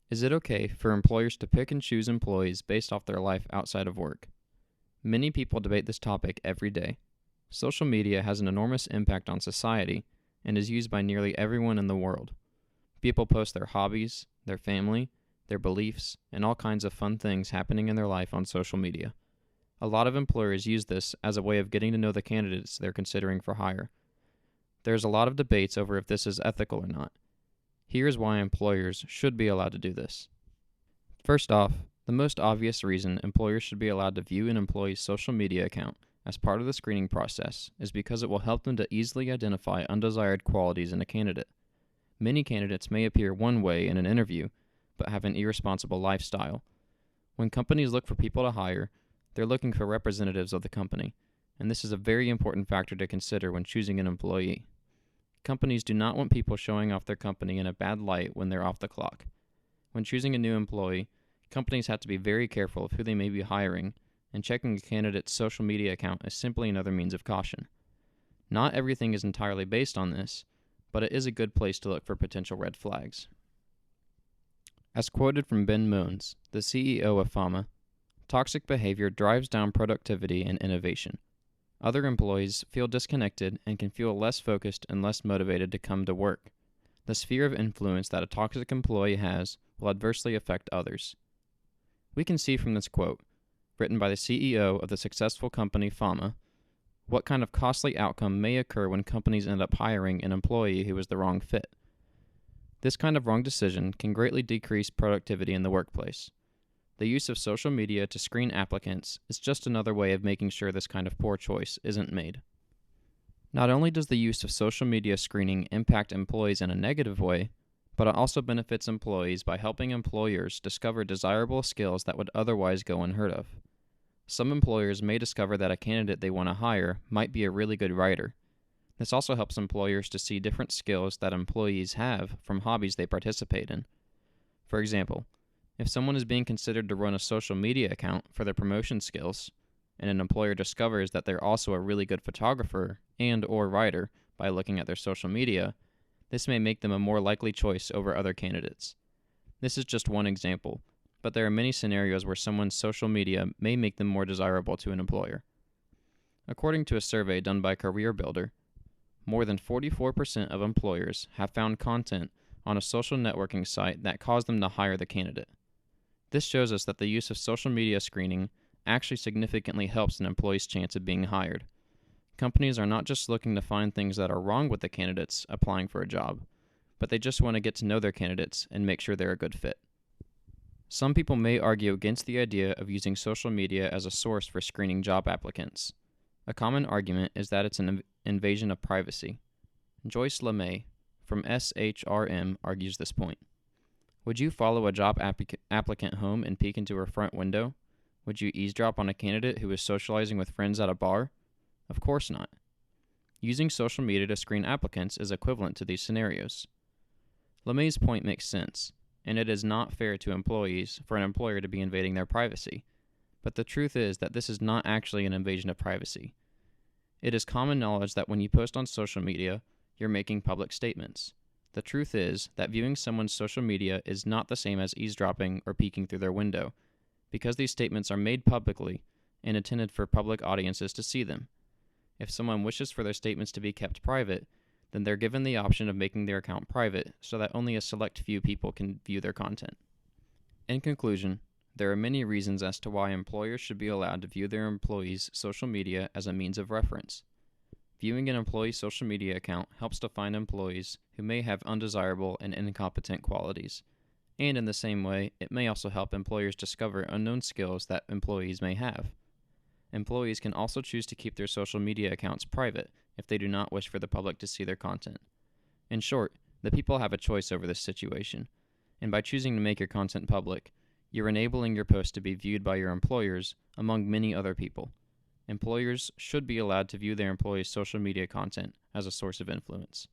Is it okay for employers to pick and choose employees based off their life outside of work? Many people debate this topic every day. Social media has an enormous impact on society and is used by nearly everyone in the world. People post their hobbies, their family, their beliefs, and all kinds of fun things happening in their life on social media. A lot of employers use this as a way of getting to know the candidates they're considering for hire. There's a lot of debates over if this is ethical or not. Here's why employers should be allowed to do this. First off, the most obvious reason employers should be allowed to view an employee's social media account as part of the screening process is because it will help them to easily identify undesired qualities in a candidate. Many candidates may appear one way in an interview, but have an irresponsible lifestyle. When companies look for people to hire, they're looking for representatives of the company, and this is a very important factor to consider when choosing an employee. Companies do not want people showing off their company in a bad light when they're off the clock. When choosing a new employee, companies have to be very careful of who they may be hiring, and checking a candidate's social media account is simply another means of caution. Not everything is entirely based on this, but it is a good place to look for potential red flags. As quoted from Ben Moons, the CEO of Fama, toxic behavior drives down productivity and innovation. Other employees feel disconnected and can feel less focused and less motivated to come to work. The sphere of influence that a toxic employee has will adversely affect others. We can see from this quote, written by the CEO of the successful company Fama, what kind of costly outcome may occur when companies end up hiring an employee who is the wrong fit. This kind of wrong decision can greatly decrease productivity in the workplace. The use of social media to screen applicants is just another way of making sure this kind of poor choice isn't made. Not only does the use of social media screening impact employees in a negative way, but it also benefits employees by helping employers discover desirable skills that would otherwise go unheard of. Some employers may discover that a candidate they want to hire might be a really good writer. This also helps employers to see different skills that employees have from hobbies they participate in. For example, if someone is being considered to run a social media account for their promotion skills, and an employer discovers that they're also a really good photographer and/or writer by looking at their social media, this may make them a more likely choice over other candidates. This is just one example, but there are many scenarios where someone's social media may make them more desirable to an employer. According to a survey done by CareerBuilder, more than 44% of employers have found content on a social networking site that caused them to hire the candidate. This shows us that the use of social media screening actually significantly helps an employee's chance of being hired. Companies are not just looking to find things that are wrong with the candidates applying for a job, but they just want to get to know their candidates and make sure they're a good fit. Some people may argue against the idea of using social media as a source for screening job applicants. A common argument is that it's an invasion of privacy. Joyce LeMay from SHRM argues this point. Would you follow a job applicant home and peek into her front window? Would you eavesdrop on a candidate who is socializing with friends at a bar? Of course not. Using social media to screen applicants is equivalent to these scenarios. LeMay's point makes sense, and it is not fair to employees for an employer to be invading their privacy. But the truth is that this is not actually an invasion of privacy. It is common knowledge that when you post on social media, you're making public statements. The truth is that viewing someone's social media is not the same as eavesdropping or peeking through their window, because these statements are made publicly and intended for public audiences to see them. If someone wishes for their statements to be kept private, then they're given the option of making their account private so that only a select few people can view their content. In conclusion, there are many reasons as to why employers should be allowed to view their employees' social media as a means of reference. Viewing an employee's social media account helps to find employees who may have undesirable and incompetent qualities. And in the same way, it may also help employers discover unknown skills that employees may have. Employees can also choose to keep their social media accounts private if they do not wish for the public to see their content. In short, the people have a choice over this situation, and by choosing to make your content public, you're enabling your post to be viewed by your employers among many other people. Employers should be allowed to view their employees' social media content as a source of influence.